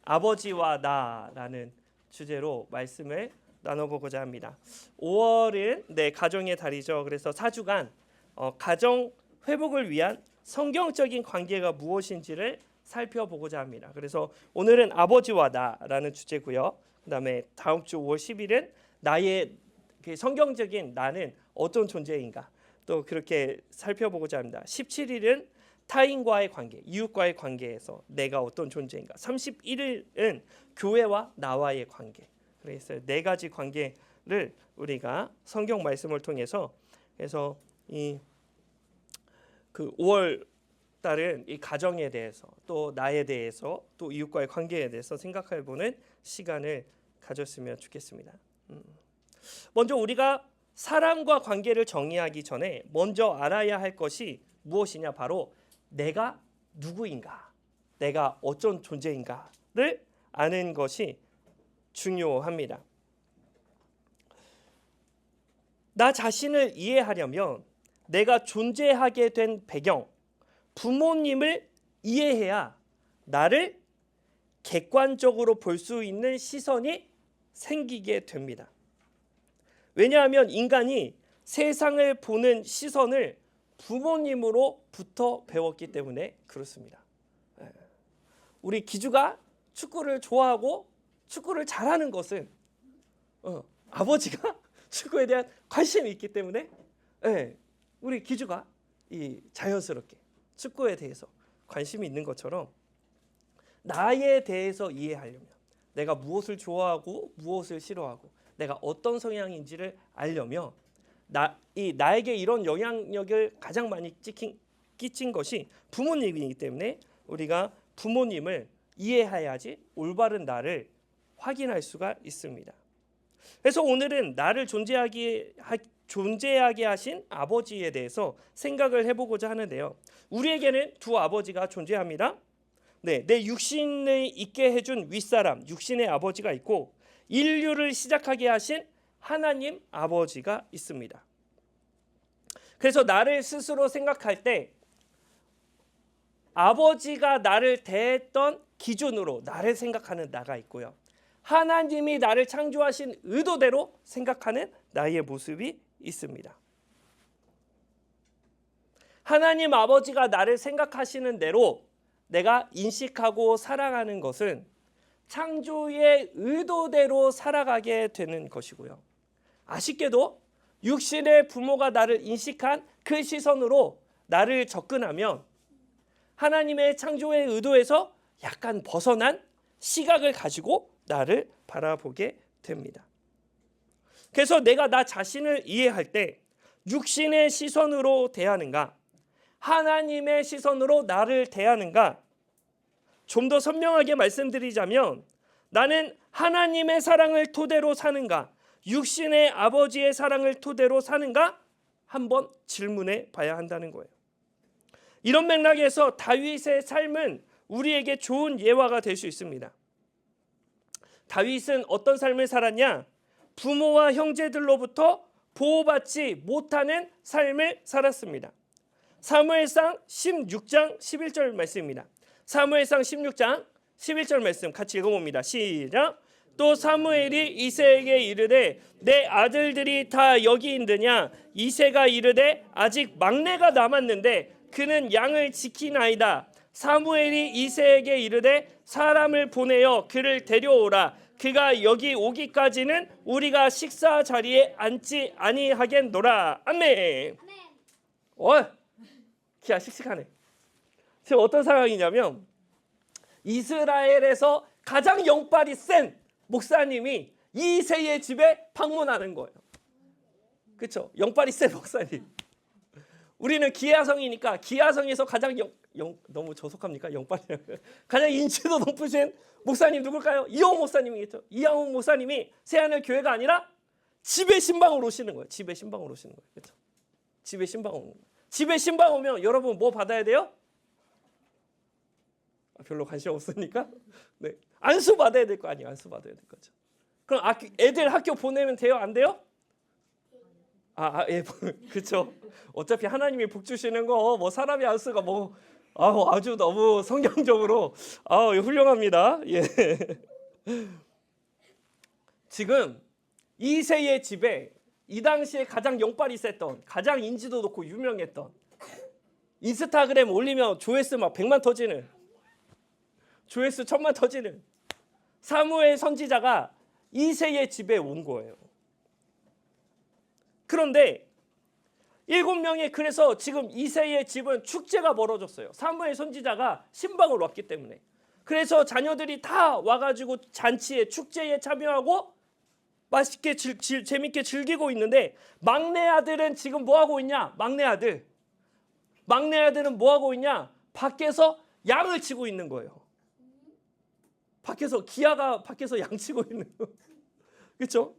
아버지와 나라는 주제로 말씀을 나눠보고자 합니다. 5월은 가정의 달이죠. 그래서 4주간 가정 회복을 위한 성경적인 관계가 무엇인지를 살펴보고자 합니다. 그래서 오늘은 아버지와 나라는 주제고요. 그다음에 다음 주 5월 10일은 나의 성경적인 나는 어떤 존재인가 또 그렇게 살펴보고자 합니다. 17일은 타인과의 관계, 이웃과의 관계에서 내가 어떤 존재인가. 31일은 교회와 나와의 관계. 그래서 4가지 관계를 우리가 성경 말씀을 통해서 그래서 그 5월 달은 이 가정에 대해서 또 나에 대해서 또 이웃과의 관계에 대해서 생각해보는 시간을 가졌으면 좋겠습니다. 먼저 우리가 사람과 관계를 정의하기 전에 먼저 알아야 할 것이 무엇이냐, 바로 내가 누구인가, 내가 어떤 존재인가를 아는 것이 중요합니다. 나 자신을 이해하려면 내가 존재하게 된 배경, 부모님을 이해해야 나를 객관적으로 볼 수 있는 시선이 생기게 됩니다. 왜냐하면 인간이 세상을 보는 시선을 부모님으로부터 배웠기 때문에 그렇습니다. 우리 기주가 축구를 좋아하고 축구를 잘하는 것은 아버지가 축구에 대한 관심이 있기 때문에 우리 기주가 자연스럽게 축구에 대해서 관심이 있는 것처럼 나에 대해서 이해하려면 내가 무엇을 좋아하고 무엇을 싫어하고 내가 어떤 성향인지를 알려면 나에게 이런 영향력을 가장 많이 끼친 것이 부모님이기 때문에 우리가 부모님을 이해해야지 올바른 나를 확인할 수가 있습니다. 그래서 오늘은 나를 존재하게 하신 아버지에 대해서 생각을 해보고자 하는데요. 우리에게는 두 아버지가 존재합니다. 내 육신을 있게 해준 윗사람, 육신의 아버지가 있고 인류를 시작하게 하신 하나님 아버지가 있습니다. 그래서 나를 스스로 생각할 때 아버지가 나를 대했던 기준으로 나를 생각하는 나가 있고요. 하나님이 나를 창조하신 의도대로 생각하는 나의 모습이 있습니다. 하나님 아버지가 나를 생각하시는 대로 내가 인식하고 살아가는 것은 창조의 의도대로 살아가게 되는 것이고요. 아쉽게도 육신의 부모가 나를 인식한 그 시선으로 나를 접근하면 하나님의 창조의 의도에서 약간 벗어난 시각을 가지고 나를 바라보게 됩니다. 그래서 내가 나 자신을 이해할 때 육신의 시선으로 대하는가, 하나님의 시선으로 나를 대하는가, 좀 더 선명하게 말씀드리자면 나는 하나님의 사랑을 토대로 사는가, 육신의 아버지의 사랑을 토대로 사는가 한번 질문해 봐야 한다는 거예요. 이런 맥락에서 다윗의 삶은 우리에게 좋은 예화가 될 수 있습니다. 다윗은 어떤 삶을 살았냐? 부모와 형제들로부터 보호받지 못하는 삶을 살았습니다. 사무엘상 16장 11절 말씀입니다. 사무엘상 16장 11절 말씀 같이 읽어봅니다. 시작. 또 사무엘이 이새에게 이르되 내 아들들이 다 여기 있느냐? 이새가 이르되 아직 막내가 남았는데 그는 양을 지키나이다. 사무엘이 이새에게 이르되 사람을 보내어 그를 데려오라. 그가 여기 오기까지는 우리가 식사 자리에 앉지 아니하겠노라. 아멘. 기아 씩씩하네. 지금 어떤 상황이냐면 이스라엘에서 가장 영빨이 센 목사님이 이새의 집에 방문하는 거예요. 그렇죠? 영빨이 센 목사님. 우리는 기아성이니까 기아성에서 가장 너무 저속합니까? 영빨이 가장 인지도 높으신 목사님 누굴까요? 이영호 목사님이겠죠. 이영호 목사님이 세안을 교회가 아니라 집에 신방으로 오시는 거예요. 집에 신방으로 오시는 거예요. 그렇죠? 집에 신방 오는 거예요. 집에 신방 오면 여러분 뭐 받아야 돼요? 별로 관심 없으니까 네. 안수 받아야 될 거 아니에요. 안수 받아야 될 거죠. 그럼 애들 학교 보내면 돼요? 안 돼요? 예, 그렇죠. 어차피 하나님이 복 주시는 거 뭐 사람이 안수가 뭐 아주 너무 성경적으로 훌륭합니다. 예. 지금 이새의 집에 이 당시에 가장 영빨이 셌던, 가장 인지도 높고 유명했던, 인스타그램 올리면 조회수 막 100만 터지는, 조회수 1000만 터지는 사무엘 선지자가 이새의 집에 온 거예요. 그런데 7명이, 그래서 지금 이새의 집은 축제가 벌어졌어요. 사무엘 선지자가 신방을 왔기 때문에. 그래서 자녀들이 다 와가지고 잔치에, 축제에 참여하고 맛있게 재밌게 즐기고 있는데, 막내 아들은 지금 뭐 하고 있냐? 막내 아들은 뭐 하고 있냐? 밖에서 양을 치고 있는 거예요. 밖에서 기아가 밖에서 양 치고 있는 거. 그렇죠?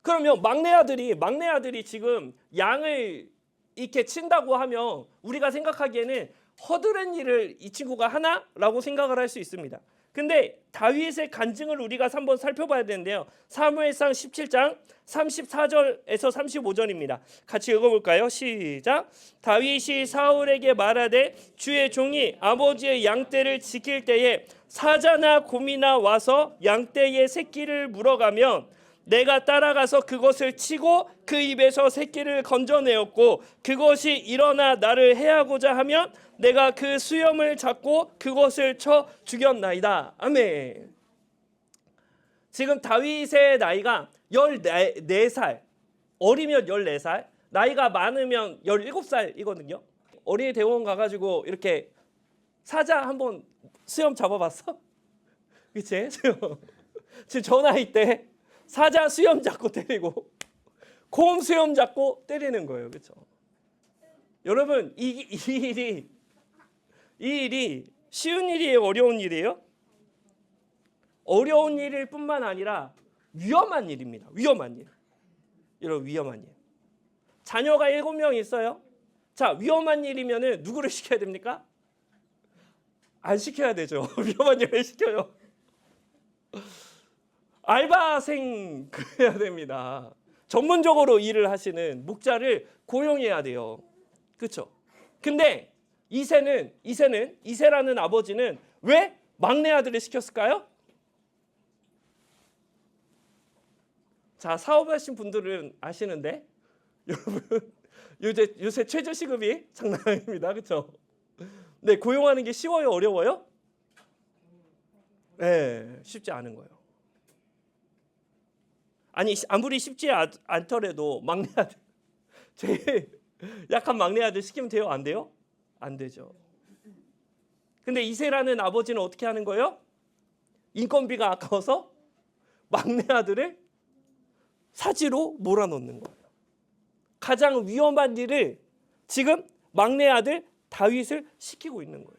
그러면 막내 아들이 지금 양을 이렇게 친다고 하면 우리가 생각하기에는 허드렛 일을 이 친구가 하나라고 생각을 할 수 있습니다. 근데 다윗의 간증을 우리가 한번 살펴봐야 되는데요. 사무엘상 17장 34절에서 35절입니다. 같이 읽어볼까요? 시작. 다윗이 사울에게 말하되 주의 종이 아버지의 양떼를 지킬 때에 사자나 곰이나 와서 양떼의 새끼를 물어가면 내가 따라가서 그것을 치고 그 입에서 새끼를 건져내었고, 그것이 일어나 나를 해하고자 하면 내가 그 수염을 잡고 그것을 쳐 죽였나이다. 아멘. 지금 다윗의 나이가 14살, 어리면 14살, 나이가 많으면 17살이거든요. 어린이 대원 가가지고 이렇게 사자 한번 수염 잡아봤어? 그치? 지금 저 나이 때 사자 수염 잡고 때리고 곰 수염 잡고 때리는 거예요. 그렇죠? 여러분, 이 일이 쉬운 일이에요? 어려운 일이에요? 어려운 일일 뿐만 아니라 위험한 일입니다. 위험한 일. 이런 위험한 일. 자녀가 7명 있어요. 자, 위험한 일이면은 누구를 시켜야 됩니까? 안 시켜야 되죠. 위험한 일을 시켜요. 알바생 그래야 됩니다. 전문적으로 일을 하시는 목자를 고용해야 돼요. 그렇죠? 근데 이새라는 아버지는 왜 막내 아들을 시켰을까요? 자, 사업하신 분들은 아시는데, 여러분 요새 최저 시급이 장난 아닙니다. 그렇죠? 네, 고용하는 게 쉬워요, 어려워요? 네, 쉽지 않은 거예요. 아니, 아무리 쉽지 않더라도 막내 아들, 제일 약한 막내 아들 시키면 돼요? 안 돼요? 안 되죠. 근데 이새라는 아버지는 어떻게 하는 거예요? 인건비가 아까워서 막내 아들을 사지로 몰아넣는 거예요. 가장 위험한 일을 지금 막내 아들 다윗을 시키고 있는 거예요.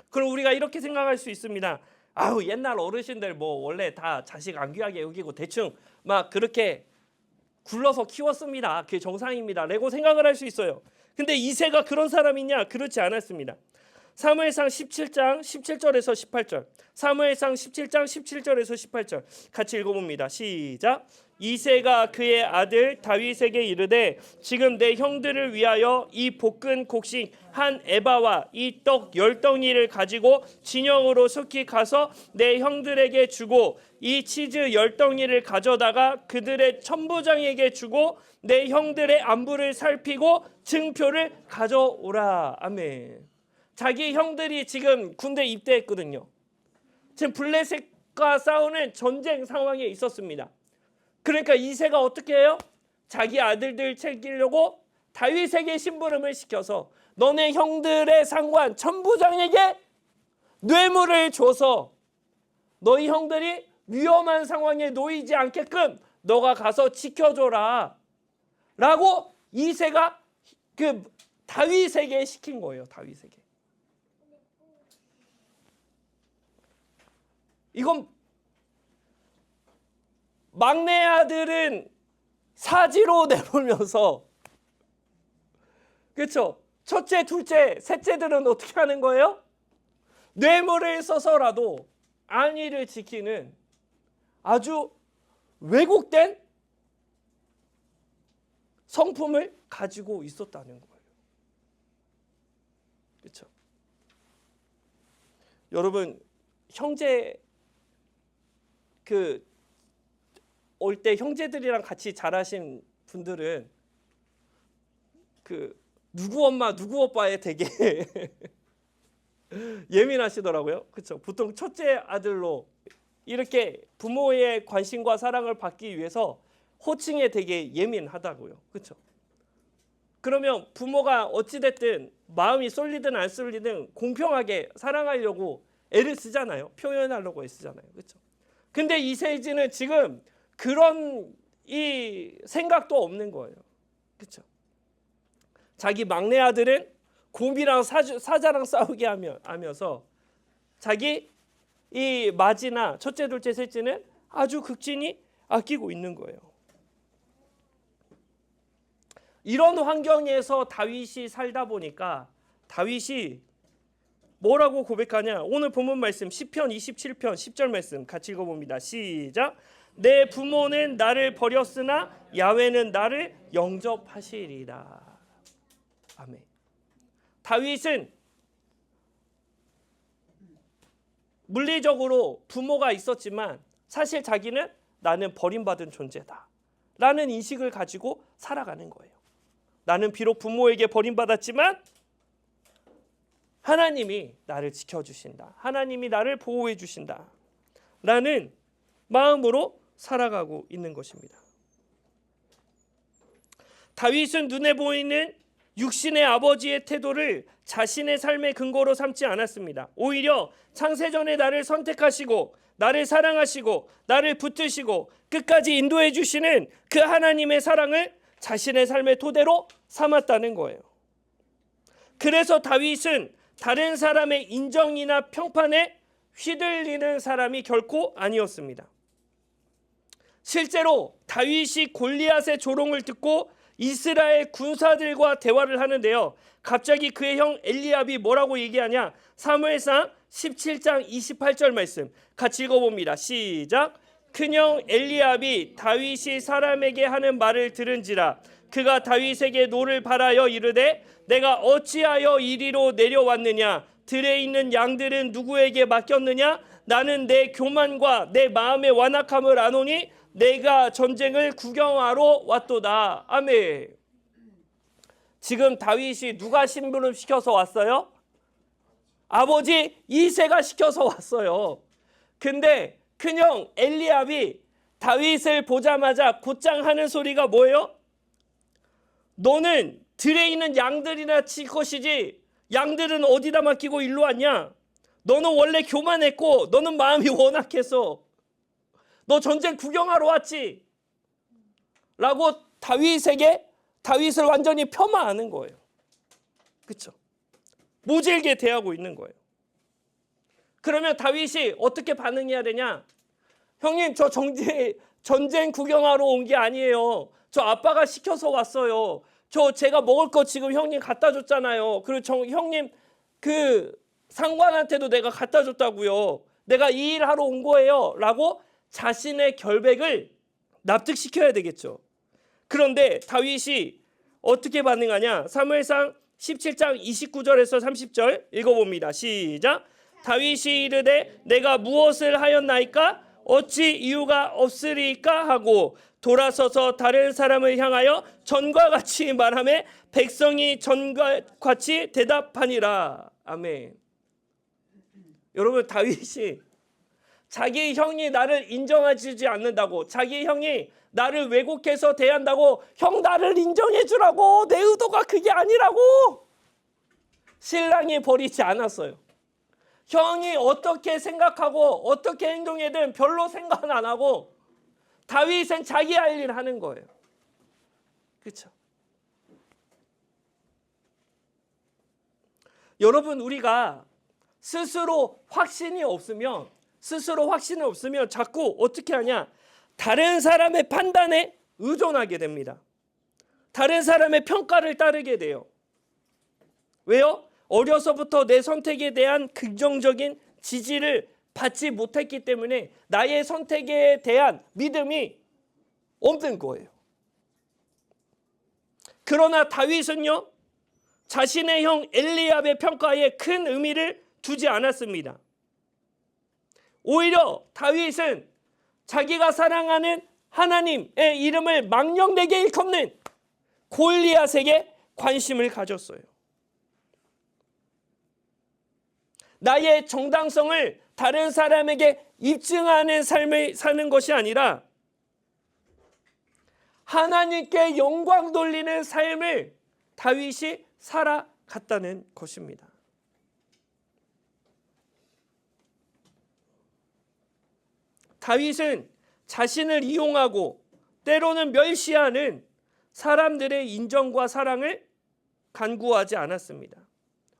그럼 우리가 이렇게 생각할 수 있습니다. 아우, 옛날 어르신들 뭐 원래 다 자식 안 귀하게 여기고 대충 막 그렇게 굴러서 키웠습니다. 그게 정상입니다. 라고 생각을 할 수 있어요. 근데 이새가 그런 사람이냐? 그렇지 않았습니다. 사무엘상 17장 17절에서 18절. 사무엘상 17장 17절에서 18절. 같이 읽어봅니다. 시작. 이새가 그의 아들 다윗에게 이르되 지금 내 형들을 위하여 이 볶은 곡식 한 에바와 이 떡 10덩이를 가지고 진영으로 속히 가서 내 형들에게 주고 이 치즈 10덩이를 가져다가 그들의 천부장에게 주고 내 형들의 안부를 살피고 증표를 가져오라. 아멘. 자기 형들이 지금 군대 입대했거든요. 지금 블레셋과 싸우는 전쟁 상황에 있었습니다. 그러니까 이새가 어떻게 해요? 자기 아들들 챙기려고 다윗에게 심부름을 시켜서 너네 형들의 상관 천부장에게 뇌물을 줘서 너희 형들이 위험한 상황에 놓이지 않게끔 너가 가서 지켜줘라 라고 이새가 그 다윗에게 시킨 거예요. 다윗에게. 이건 막내 아들은 사지로 내몰면서, 그렇죠? 첫째, 둘째, 셋째들은 어떻게 하는 거예요? 뇌물을 써서라도 안위를 지키는 아주 왜곡된 성품을 가지고 있었다는 거예요. 그렇죠? 여러분, 형제 올 때 형제들이랑 같이 자라신 분들은 누구 엄마 누구 오빠에 되게 예민하시더라고요. 그렇죠? 보통 첫째 아들로 이렇게 부모의 관심과 사랑을 받기 위해서 호칭에 되게 예민하다고요. 그렇죠? 그러면 부모가 어찌됐든 마음이 쏠리든 안 쏠리든 공평하게 사랑하려고 애를 쓰잖아요. 표현하려고 애쓰잖아요. 그렇죠? 근데 이세진은 지금 그런 이 생각도 없는 거예요. 그렇죠? 자기 막내 아들은 곰이랑 사자랑 싸우게 하면서 자기 이 맏이나 첫째, 둘째, 셋째는 아주 극진히 아끼고 있는 거예요. 이런 환경에서 다윗이 살다 보니까 다윗이 뭐라고 고백하냐? 오늘 본문 말씀 시편 27편 10절 말씀 같이 읽어봅니다. 시작. 내 부모는 나를 버렸으나 야훼는 나를 영접하시리라. 아멘. 다윗은 물리적으로 부모가 있었지만 사실 자기는 나는 버림받은 존재다 라는 인식을 가지고 살아가는 거예요. 나는 비록 부모에게 버림받았지만 하나님이 나를 지켜주신다. 하나님이 나를 보호해 주신다 라는 마음으로 살아가고 있는 것입니다. 다윗은 눈에 보이는 육신의 아버지의 태도를 자신의 삶의 근거로 삼지 않았습니다. 오히려 창세전에 나를 선택하시고 나를 사랑하시고 나를 붙드시고 끝까지 인도해 주시는 그 하나님의 사랑을 자신의 삶의 토대로 삼았다는 거예요. 그래서 다윗은 다른 사람의 인정이나 평판에 휘둘리는 사람이 결코 아니었습니다. 실제로 다윗이 골리앗의 조롱을 듣고 이스라엘 군사들과 대화를 하는데요. 갑자기 그의 형 엘리압이 뭐라고 얘기하냐? 사무엘상 17장 28절 말씀 같이 읽어봅니다. 시작. 큰형 엘리압이 다윗이 사람에게 하는 말을 들은지라 그가 다윗에게 노를 바라여 이르되 내가 어찌하여 이리로 내려왔느냐? 들에 있는 양들은 누구에게 맡겼느냐? 나는 내 교만과 내 마음의 완악함을 아노니 내가 전쟁을 구경하러 왔도다. 아멘. 지금 다윗이 누가 심부름 시켜서 왔어요? 아버지 이새가 시켜서 왔어요. 근데 큰형 엘리압이 다윗을 보자마자 곧장 하는 소리가 뭐예요? 너는 들에 있는 양들이나 칠 것이지 양들은 어디다 맡기고 일로 왔냐? 너는 원래 교만했고 너는 마음이 원악해서 너 전쟁 구경하러 왔지? 라고 다윗을 완전히 폄하하는 거예요. 그렇죠? 모질게 대하고 있는 거예요. 그러면 다윗이 어떻게 반응해야 되냐? 형님 저 전쟁 구경하러 온 게 아니에요. 저 아빠가 시켜서 왔어요. 저 제가 먹을 거 지금 형님 갖다 줬잖아요. 그리고 형님 그 상관한테도 내가 갖다 줬다고요. 내가 이 일 하러 온 거예요. 라고 자신의 결백을 납득시켜야 되겠죠. 그런데 다윗이 어떻게 반응하냐? 사무엘상 17장 29절에서 30절 읽어봅니다. 시작. 다윗이 이르되 내가 무엇을 하였나이까? 어찌 이유가 없으리까? 하고 돌아서서 다른 사람을 향하여 전과 같이 말하며 백성이 전과 같이 대답하니라. 아멘. 여러분 다윗이 자기 형이 나를 인정해주지 않는다고, 자기 형이 나를 왜곡해서 대한다고, 형 나를 인정해 주라고, 내 의도가 그게 아니라고 신랑이 버리지 않았어요. 형이 어떻게 생각하고 어떻게 행동해든 별로 생각 안 하고 다윗은 자기 할 일 하는 거예요. 그렇죠? 여러분 우리가 스스로 확신이 없으면 자꾸 어떻게 하냐? 다른 사람의 판단에 의존하게 됩니다. 다른 사람의 평가를 따르게 돼요. 왜요? 어려서부터 내 선택에 대한 긍정적인 지지를 받지 못했기 때문에 나의 선택에 대한 믿음이 없는 거예요. 그러나 다윗은요, 자신의 형 엘리압의 평가에 큰 의미를 두지 않았습니다. 오히려 다윗은 자기가 사랑하는 하나님의 이름을 망령되게 일컫는 골리앗에게 관심을 가졌어요. 나의 정당성을 다른 사람에게 입증하는 삶을 사는 것이 아니라 하나님께 영광 돌리는 삶을 다윗이 살아갔다는 것입니다. 다윗은 자신을 이용하고 때로는 멸시하는 사람들의 인정과 사랑을 간구하지 않았습니다.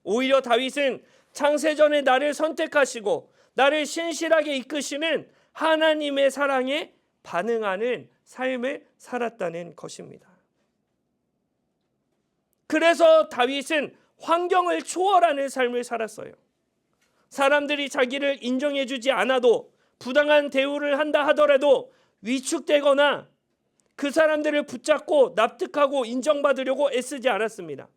오히려 다윗은 창세전에 나를 선택하시고 나를 신실하게 이끄시는 하나님의 사랑에 반응하는 삶을 살았다는 것입니다. 그래서 다윗은 환경을 초월하는 삶을 살았어요. 사람들이 자기를 인정해주지 않아도, 부당한 대우를 한다 하더라도 위축되거나 그 사람들을 붙잡고 납득하고 인정받으려고 애쓰지 않았습니다.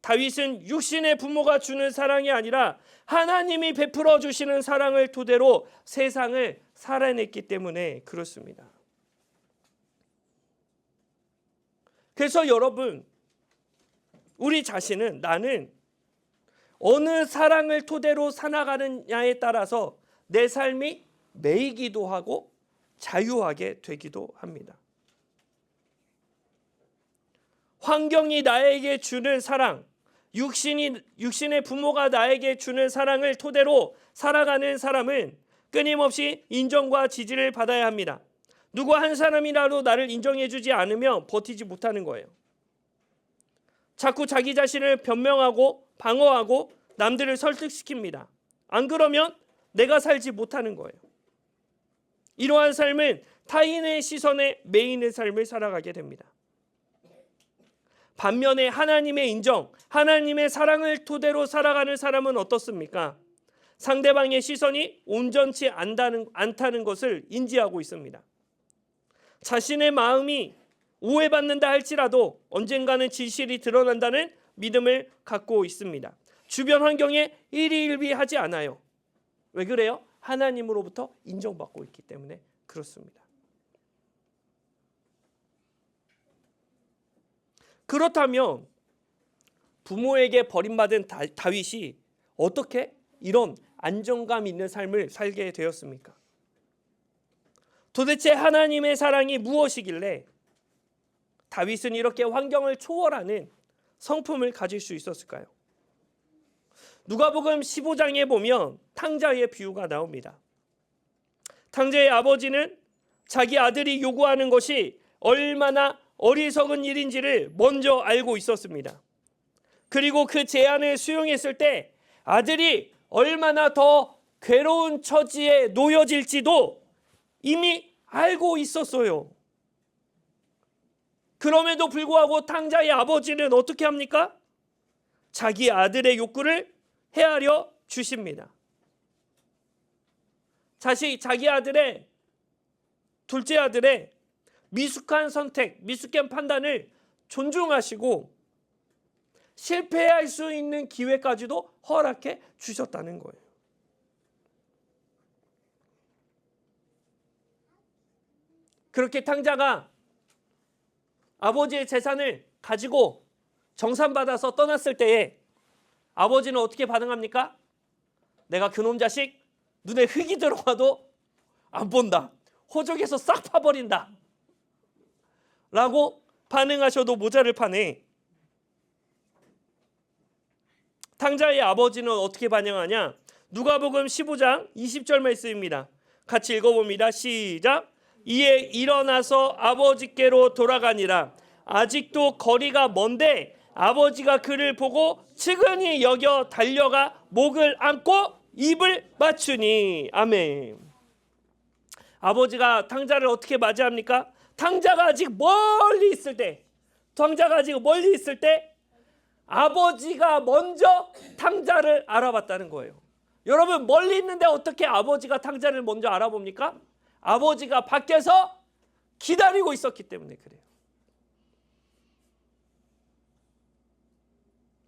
다윗은 육신의 부모가 주는 사랑이 아니라 하나님이 베풀어 주시는 사랑을 토대로 세상을 살아냈기 때문에 그렇습니다. 그래서 여러분, 우리 자신은 나는 어느 사랑을 토대로 살아가느냐에 따라서 내 삶이 매이기도 하고 자유하게 되기도 합니다. 환경이 나에게 주는 사랑, 육신의 부모가 나에게 주는 사랑을 토대로 살아가는 사람은 끊임없이 인정과 지지를 받아야 합니다. 누구 한 사람이라도 나를 인정해주지 않으면 버티지 못하는 거예요. 자꾸 자기 자신을 변명하고 방어하고 남들을 설득시킵니다. 안 그러면 내가 살지 못하는 거예요. 이러한 삶은 타인의 시선에 매이는 삶을 살아가게 됩니다. 반면에 하나님의 인정, 하나님의 사랑을 토대로 살아가는 사람은 어떻습니까? 상대방의 시선이 온전치 않다는 것을 인지하고 있습니다. 자신의 마음이 오해받는다 할지라도 언젠가는 진실이 드러난다는 믿음을 갖고 있습니다. 주변 환경에 일희일비하지 않아요. 왜 그래요? 하나님으로부터 인정받고 있기 때문에 그렇습니다. 그렇다면 부모에게 버림받은 다윗이 어떻게 이런 안정감 있는 삶을 살게 되었습니까? 도대체 하나님의 사랑이 무엇이길래 다윗은 이렇게 환경을 초월하는 성품을 가질 수 있었을까요? 누가복음 15장에 보면 탕자의 비유가 나옵니다. 탕자의 아버지는 자기 아들이 요구하는 것이 얼마나 어리석은 일인지를 먼저 알고 있었습니다. 그리고 그 제안을 수용했을 때 아들이 얼마나 더 괴로운 처지에 놓여질지도 이미 알고 있었어요. 그럼에도 불구하고 탕자의 아버지는 어떻게 합니까? 자기 아들의 욕구를 헤아려 주십니다. 자기 아들의 둘째 아들의 미숙한 선택, 미숙한 판단을 존중하시고 실패할 수 있는 기회까지도 허락해 주셨다는 거예요. 그렇게 탕자가 아버지의 재산을 가지고 정산받아서 떠났을 때에 아버지는 어떻게 반응합니까? 내가 그놈 자식 눈에 흙이 들어가도 안 본다. 호적에서 싹 파버린다. 라고 반응하셔도 모자를 파네. 탕자의 아버지는 어떻게 반응하냐? 누가복음 15장 20절 말씀입니다. 같이 읽어봅니다. 시작. 이에 일어나서 아버지께로 돌아가니라. 아직도 거리가 먼데 아버지가 그를 보고 측은히 여겨 달려가 목을 안고 입을 맞추니. 아멘. 아버지가 탕자를 어떻게 맞이합니까? 탕자가 아직 멀리 있을 때 아버지가 먼저 탕자를 알아봤다는 거예요. 여러분, 멀리 있는데 어떻게 아버지가 탕자를 먼저 알아봅니까? 아버지가 밖에서 기다리고 있었기 때문에 그래요.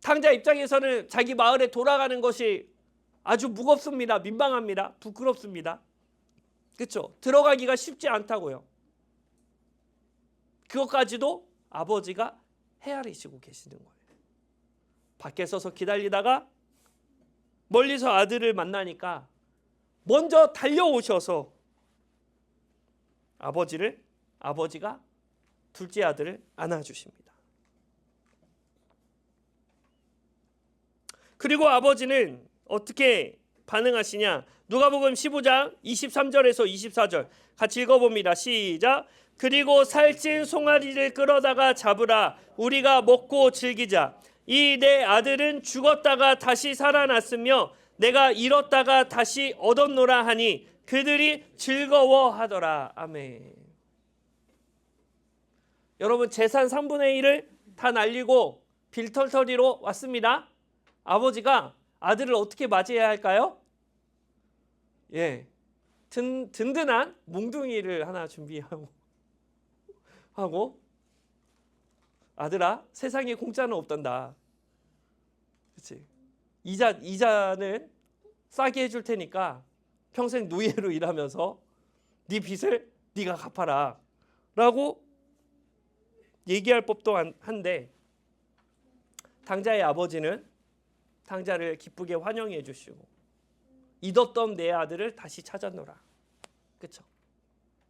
탕자 입장에서는 자기 마을에 돌아가는 것이 아주 무겁습니다. 민망합니다. 부끄럽습니다. 그렇죠? 들어가기가 쉽지 않다고요. 그것까지도 아버지가 헤아리시고 계시는 거예요. 밖에 서서 기다리다가 멀리서 아들을 만나니까 먼저 달려오셔서 아버지가 둘째 아들을 안아주십니다. 그리고 아버지는 어떻게 반응하시냐? 누가복음 15장 23절에서 24절 같이 읽어봅니다. 시작. 그리고 살찐 송아지를 끌어다가 잡으라. 우리가 먹고 즐기자. 이 내 아들은 죽었다가 다시 살아났으며 내가 잃었다가 다시 얻었노라 하니 그들이 즐거워하더라. 아멘. 여러분, 재산 3분의 1을 다 날리고 빌털터리로 왔습니다. 아버지가 아들을 어떻게 맞이해야 할까요? 든든한 몽둥이를 하나 준비하고 아들아, 세상에 공짜는 없단다. 그렇지? 이자는 싸게 해줄 테니까 평생 노예로 일하면서 네 빚을 네가 갚아라 라고 얘기할 법도 한데, 탕자의 아버지는 탕자를 기쁘게 환영해 주시고 잊었던 내 아들을 다시 찾았노라. 그렇죠?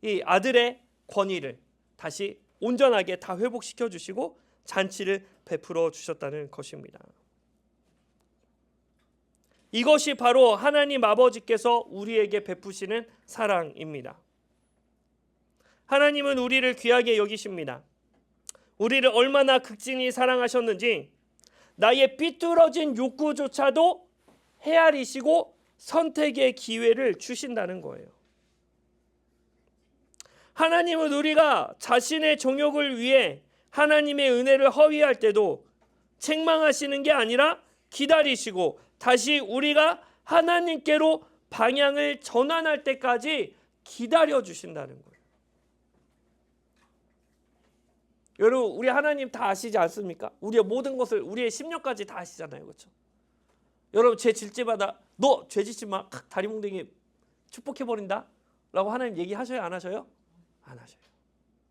이 아들의 권위를 다시 온전하게 다 회복시켜 주시고 잔치를 베풀어 주셨다는 것입니다. 이것이 바로 하나님 아버지께서 우리에게 베푸시는 사랑입니다. 하나님은 우리를 귀하게 여기십니다. 우리를 얼마나 극진히 사랑하셨는지 나의 삐뚤어진 욕구조차도 헤아리시고 선택의 기회를 주신다는 거예요. 하나님은 우리가 자신의 정욕을 위해 하나님의 은혜를 허위할 때도 책망하시는 게 아니라 기다리시고 다시 우리가 하나님께로 방향을 전환할 때까지 기다려 주신다는 거예요. 여러분, 우리 하나님 다 아시지 않습니까? 우리의 모든 것을, 우리의 심령까지 다 아시잖아요. 그렇죠? 여러분, 죄 질지마다 너 죄 짓지 마, 다리 몽둥이 축복해버린다 라고 하나님 얘기하셔요? 안 하셔요? 안 하셔요.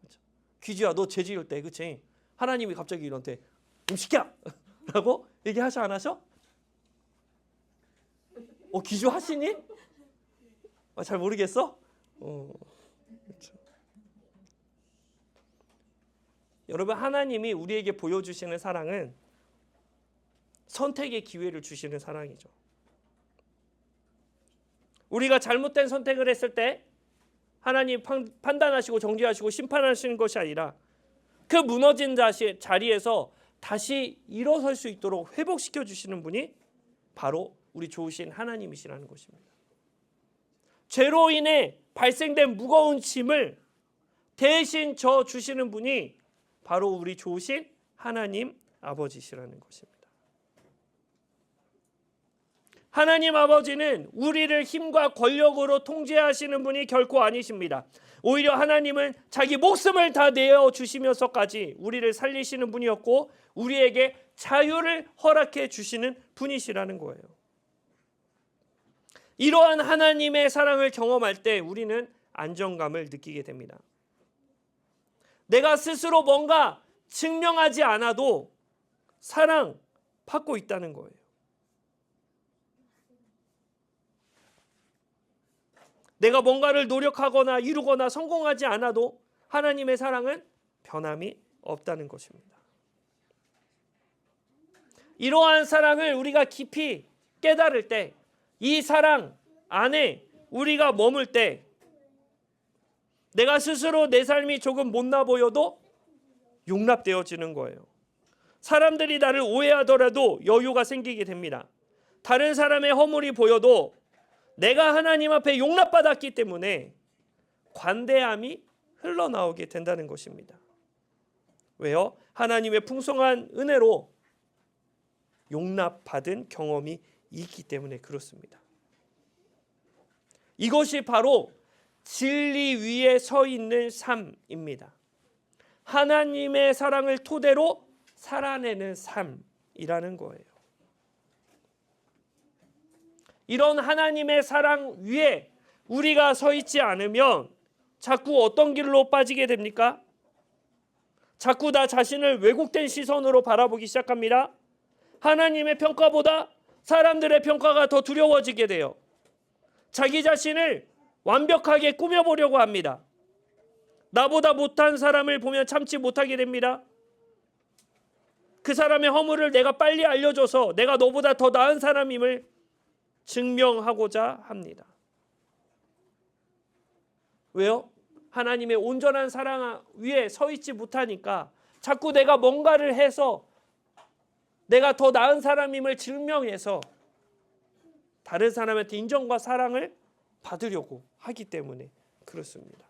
그렇죠? 귀지야, 너 죄 지을 때, 그치? 하나님이 갑자기 이런데 시켜! 라고 얘기하셔? 안 하셔? 귀주 하시니? 잘 모르겠어? 그렇죠. 여러분, 하나님이 우리에게 보여주시는 사랑은 선택의 기회를 주시는 사랑이죠. 우리가 잘못된 선택을 했을 때 하나님 판단하시고 정죄하시고 심판하시는 것이 아니라 그 무너진 자리에서 다시 일어설 수 있도록 회복시켜 주시는 분이 바로 우리 좋으신 하나님이시라는 것입니다. 죄로 인해 발생된 무거운 짐을 대신 져 주시는 분이 바로 우리 좋으신 하나님 아버지시라는 것입니다. 하나님 아버지는 우리를 힘과 권력으로 통제하시는 분이 결코 아니십니다. 오히려 하나님은 자기 목숨을 다 내어주시면서까지 우리를 살리시는 분이었고 우리에게 자유를 허락해 주시는 분이시라는 거예요. 이러한 하나님의 사랑을 경험할 때 우리는 안정감을 느끼게 됩니다. 내가 스스로 뭔가 증명하지 않아도 사랑받고 있다는 거예요. 내가 뭔가를 노력하거나 이루거나 성공하지 않아도 하나님의 사랑은 변함이 없다는 것입니다. 이러한 사랑을 우리가 깊이 깨달을 때, 이 사랑 안에 우리가 머물 때 내가 스스로 내 삶이 조금 못나 보여도 용납되어지는 거예요. 사람들이 나를 오해하더라도 여유가 생기게 됩니다. 다른 사람의 허물이 보여도 내가 하나님 앞에 용납받았기 때문에 관대함이 흘러나오게 된다는 것입니다. 왜요? 하나님의 풍성한 은혜로 용납받은 경험이 있기 때문에 그렇습니다. 이것이 바로 진리 위에 서 있는 삶입니다. 하나님의 사랑을 토대로 살아내는 삶입니다. 사랑이라는 거예요. 이런 하나님의 사랑 위에 우리가 서 있지 않으면 자꾸 어떤 길로 빠지게 됩니까? 자꾸 나 자신을 왜곡된 시선으로 바라보기 시작합니다. 하나님의 평가보다 사람들의 평가가 더 두려워지게 돼요. 자기 자신을 완벽하게 꾸며보려고 합니다. 나보다 못한 사람을 보면 참지 못하게 됩니다. 그 사람의 허물을 내가 빨리 알려줘서 내가 너보다 더 나은 사람임을 증명하고자 합니다. 왜요? 하나님의 온전한 사랑 위에 서 있지 못하니까 자꾸 내가 뭔가를 해서 내가 더 나은 사람임을 증명해서 다른 사람한테 인정과 사랑을 받으려고 하기 때문에 그렇습니다.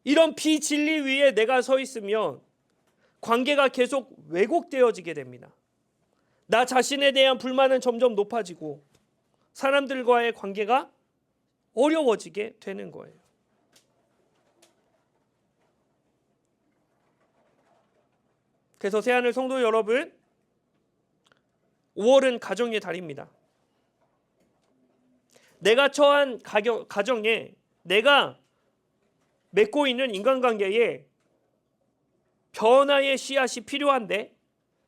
이런 비진리 위에 내가 서 있으면 관계가 계속 왜곡되어지게 됩니다. 나 자신에 대한 불만은 점점 높아지고 사람들과의 관계가 어려워지게 되는 거예요. 그래서 새하늘 성도 여러분, 5월은 가정의 달입니다. 내가 처한 가정에, 내가 맺고 있는 인간관계에 변화의 씨앗이 필요한데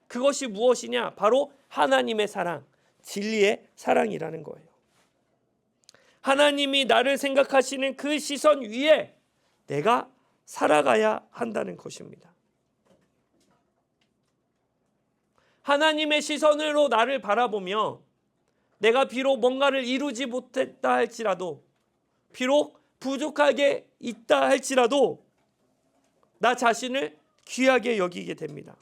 그것이 무엇이냐? 바로 하나님의 사랑, 진리의 사랑이라는 거예요. 하나님이 나를 생각하시는 그 시선 위에 내가 살아가야 한다는 것입니다. 하나님의 시선으로 나를 바라보며 내가 비록 뭔가를 이루지 못했다 할지라도, 비록 부족하게 있다 할지라도 나 자신을 귀하게 여기게 됩니다.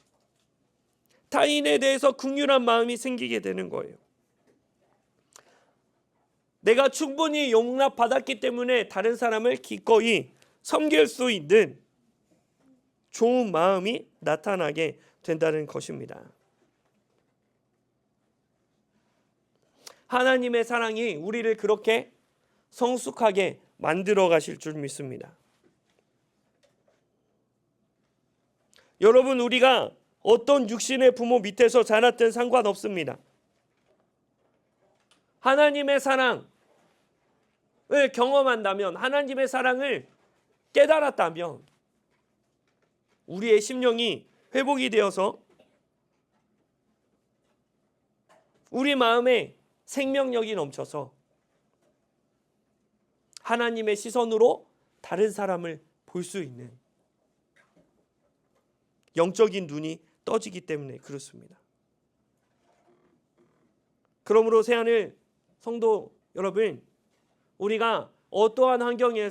타인에 대해서 긍휼한 마음이 생기게 되는 거예요. 내가 충분히 용납받았기 때문에 다른 사람을 기꺼이 섬길 수 있는 좋은 마음이 나타나게 된다는 것입니다. 하나님의 사랑이 우리를 그렇게 성숙하게 만들어 가실 줄 믿습니다. 여러분, 우리가 어떤 육신의 부모 밑에서 자랐든 상관없습니다. 하나님의 사랑을 경험한다면, 하나님의 사랑을 깨달았다면 우리의 심령이 회복이 되어서 우리 마음에 생명력이 넘쳐서 하나님의 시선으로 다른 사람을 볼 수 있는 영적인 눈이 떠지기 때문에 그렇습니다. 그러므로 새하늘 성도 여러분, 우리가 어떠한 환경에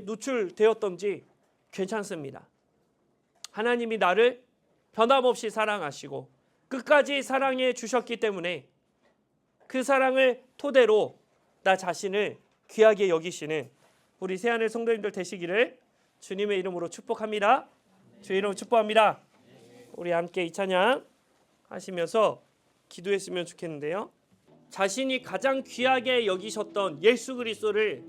노출되었던지 괜찮습니다. 하나님이 나를 변함없이 사랑하시고 끝까지 사랑해 주셨기 때문에 그 사랑을 토대로 나 자신을 귀하게 여기시는 우리 새하늘 성도님들 되시기를 주님의 이름으로 축복합니다. 주의 이름으로 축복합니다. 우리 함께 이 찬양 하시면서 기도했으면 좋겠는데요. 자신이 가장 귀하게 여기셨던 예수 그리스도를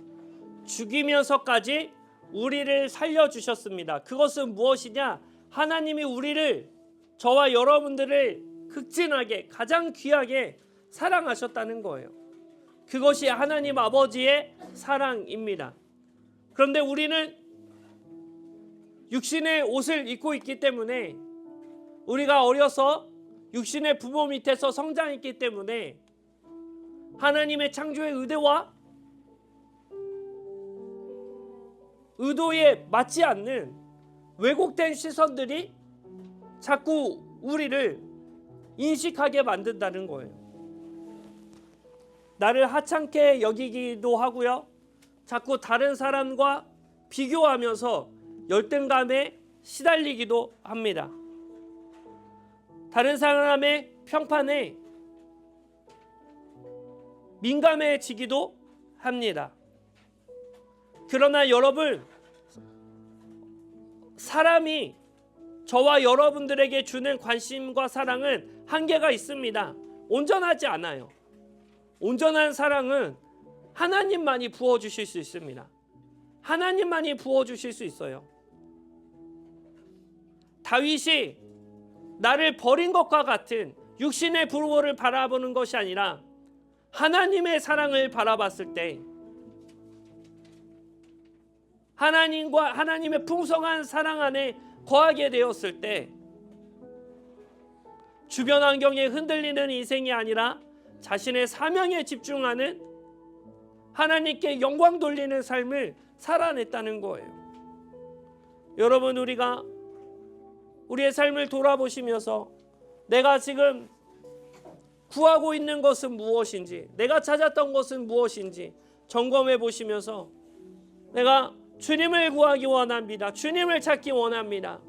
죽이면서까지 우리를 살려주셨습니다. 그것은 무엇이냐? 하나님이 우리를, 저와 여러분들을 극진하게 가장 귀하게 사랑하셨다는 거예요. 그것이 하나님 아버지의 사랑입니다. 그런데 우리는 육신의 옷을 입고 있기 때문에, 우리가 어려서 육신의 부모 밑에서 성장했기 때문에 하나님의 창조의 의도와 의도에 맞지 않는 왜곡된 시선들이 자꾸 우리를 인식하게 만든다는 거예요. 나를 하찮게 여기기도 하고요. 자꾸 다른 사람과 비교하면서 열등감에 시달리기도 합니다. 다른 사람의 평판에 민감해지기도 합니다. 그러나 여러분, 사람이 저와 여러분들에게 주는 관심과 사랑은 한계가 있습니다. 온전하지 않아요. 온전한 사랑은 하나님만이 부어주실 수 있습니다. 하나님만이 부어주실 수 있어요. 다윗이 나를 버린 것과 같은 육신의 부모를 바라보는 것이 아니라 하나님의 사랑을 바라봤을 때, 하나님과 하나님의 풍성한 사랑 안에 거하게 되었을 때 주변 환경에 흔들리는 인생이 아니라 자신의 사명에 집중하는, 하나님께 영광 돌리는 삶을 살아냈다는 거예요. 여러분, 우리가 우리의 삶을 돌아보시면서 내가 지금 구하고 있는 것은 무엇인지, 내가 찾았던 것은 무엇인지 점검해 보시면서 내가 주님을 구하기 원합니다. 주님을 찾기 원합니다.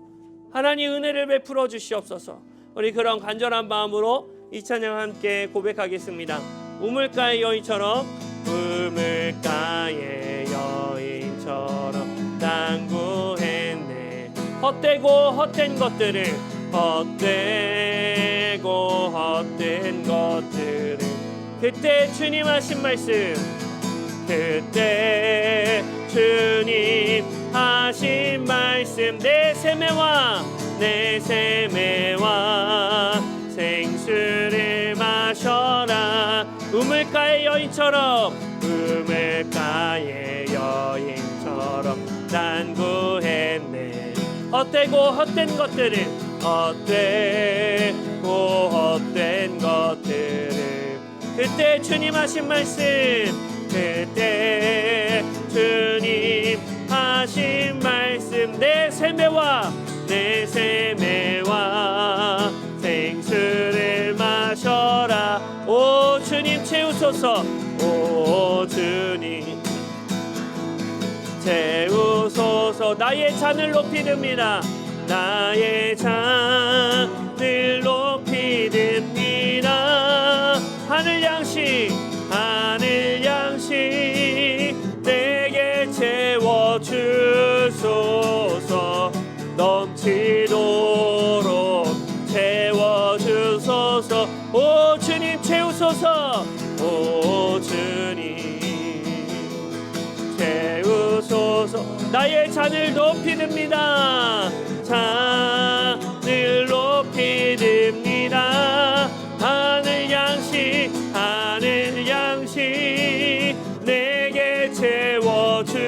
하나님 은혜를 베풀어 주시옵소서. 우리 그런 간절한 마음으로 이 찬양 함께 고백하겠습니다. 우물가의 여인처럼, 우물가의 여인처럼 난 구했네. 헛되고 헛된 것들을, 헛되고 헛된 것들을. 그때 주님 하신 말씀, 그때 주님 하신 말씀, 내 세매와 내 세매와 생수를 마셔라. 우물가의 여인처럼, 우물가의 여인처럼 난 구했네. 헛되고 헛된 것들을, 헛되고 헛된 것들을. 그때 주님 하신 말씀, 그때 주님 하신 말씀, 내 세매와 내 세매와 생수를 마셔라. 오 주님 채우소서, 오 주님 채우소서. 나의 잔을 높이 듭니다. 나의 잔을 높이 듭니다. 하늘 양식, 하늘 양식 내게 채워주소서. 넘치도록 채워주소서. 오 주님 채우소서, 오 주님 채우소서. 나의 잔을 높이 듭니다. 잔을 높이 듭니다. 하늘 양식, 하늘 양식 내게 채워주소서.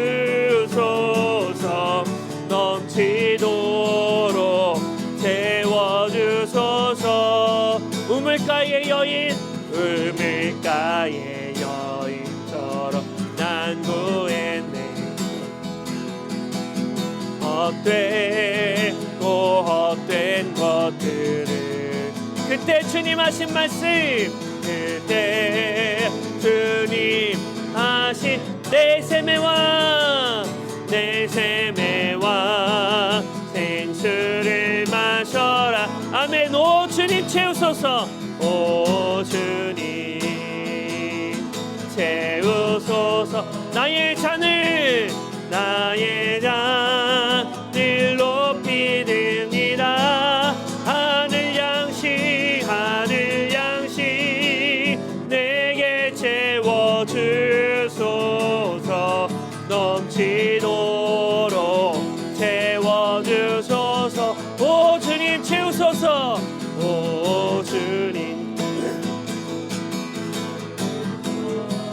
넘치도록 채워주소서. 우물가의 여인, 우물가의 여인처럼 난 구했네. 헛되고 헛된 것들을. 그때 주님 하신 말씀, 그때 주님 하신 내 세매와 내 세매와 생수를 마셔라. 아멘. 오 주님 채우소서, 오 주님 채우소서. 나의 잔을, 나의 잔을 높이 듭니다. 하늘 양식, 하늘 양식 내게 채워주소서. 넘치도록 채워주소서. 오 주님 채우소서, 오 주님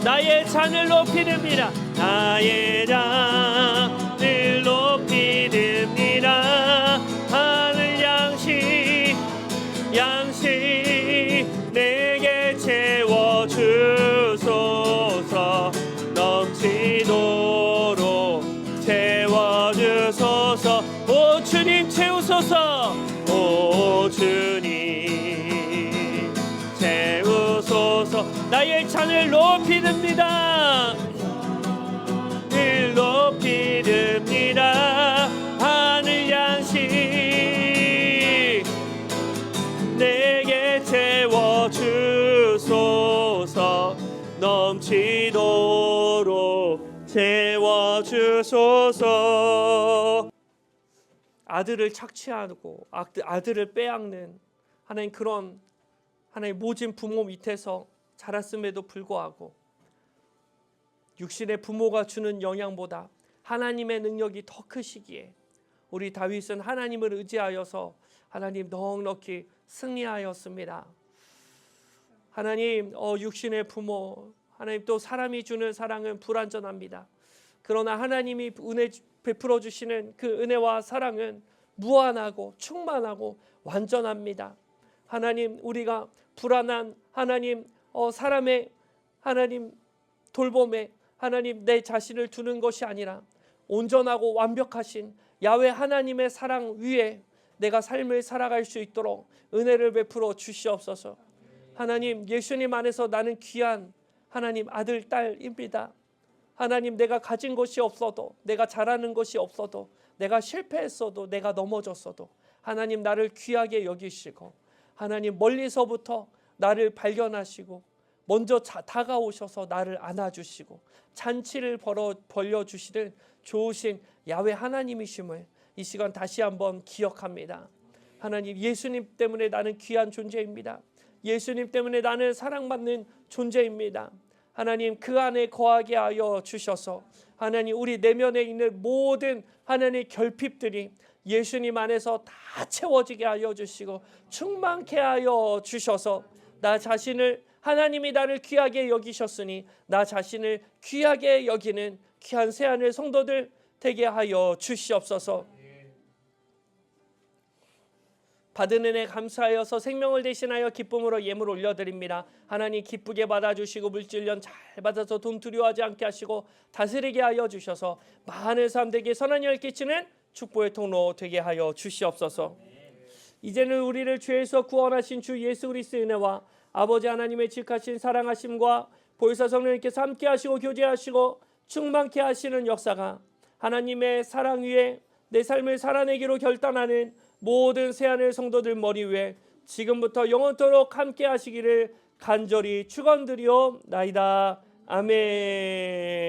나의 잔을 높이 듭니다. 나의 잔을 높이 듭니다. 하늘 양식, 양식 내게 채워주소서. 넘치도록 채워주소서. 오 주님 채우소서, 오 주님 채우소서. 나의 잔을 높이 듭니다. 높이 듭니다. 하늘 양식 내게 채워주소서. 넘치도록 채워주소서. 아들을 착취하고 아들을 빼앗는 하나님, 그런 하나님 모진 부모 밑에서 자랐음에도 불구하고 육신의 부모가 주는 영향보다 하나님의 능력이 더 크시기에 우리 다윗은 하나님을 의지하여서 하나님 넉넉히 승리하였습니다. 하나님 육신의 부모, 하나님 또 사람이 주는 사랑은 불완전합니다. 그러나 하나님이 은혜 베풀어 주시는 그 은혜와 사랑은 무한하고 충만하고 완전합니다. 하나님, 우리가 불안한 하나님 사람의 하나님 돌봄에 하나님 내 자신을 두는 것이 아니라 온전하고 완벽하신 야훼 하나님의 사랑 위에 내가 삶을 살아갈 수 있도록 은혜를 베풀어 주시옵소서. 하나님, 예수님 안에서 나는 귀한 하나님 아들, 딸입니다. 하나님, 내가 가진 것이 없어도, 내가 잘하는 것이 없어도, 내가 실패했어도, 내가 넘어졌어도 하나님 나를 귀하게 여기시고 하나님 멀리서부터 나를 발견하시고 먼저 다가오셔서 나를 안아주시고 잔치를 벌려주시는 좋으신 야훼 하나님이심을 이 시간 다시 한번 기억합니다. 하나님, 예수님 때문에 나는 귀한 존재입니다. 예수님 때문에 나는 사랑받는 존재입니다. 하나님, 그 안에 거하게 하여 주셔서 하나님 우리 내면에 있는 모든 하나님의 결핍들이 예수님 안에서 다 채워지게 하여 주시고 충만케 하여 주셔서 나 자신을, 하나님이 나를 귀하게 여기셨으니 나 자신을 귀하게 여기는 귀한 새하늘 성도들 되게 하여 주시옵소서. 받은 은혜 감사하여서 생명을 대신하여 기쁨으로 예물 올려드립니다. 하나님, 기쁘게 받아주시고 물질련 잘 받아서 돈 두려워하지 않게 하시고 다스리게 하여 주셔서 많은 사람들에게 선한 열 끼치는 축복의 통로 되게 하여 주시옵소서. 이제는 우리를 죄에서 구원하신 주 예수 그리스도의 은혜와 아버지 하나님의 지극하신 사랑하심과 보혜사 성령님께서 함께 하시고 교제하시고 충만케 하시는 역사가 하나님의 사랑 위에 내 삶을 살아내기로 결단하는 모든 새하늘 성도들 머리 위에 지금부터 영원토록 함께 하시기를 간절히 축원드리옵나이다. 아멘.